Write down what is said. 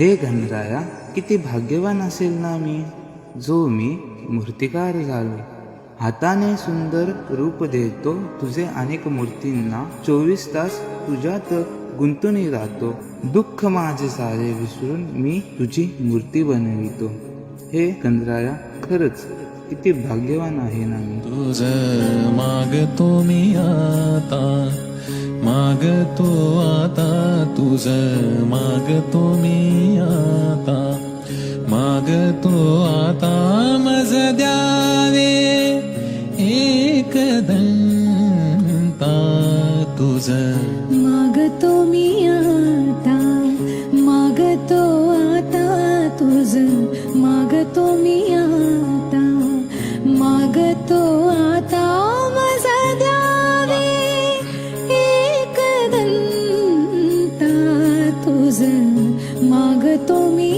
हे गणराया, किती भाग्यवान असेल ना मी, जो मी मूर्तिकार झालो. हाताने सुंदर रूप देतो तुझे अनेक मूर्तींना, 24 तास तुझ्यात गुंतून राहतो. दुःख माझे सारे विसरून मी तुझी मूर्ती बनवितो. हे गणराया, खरंच किती भाग्यवान आहे ना मी. तुझ मागतो मी आता, मागतो आता, तुझ मागतो मी आता, मागतो आता. मज द्यावे एक दंता, तुझ मागतो मी आता, मागतो आता, तुझ मागतो मी आता, मागतो आता. मजा द्यावे एक दंता, तुझ मागतो मी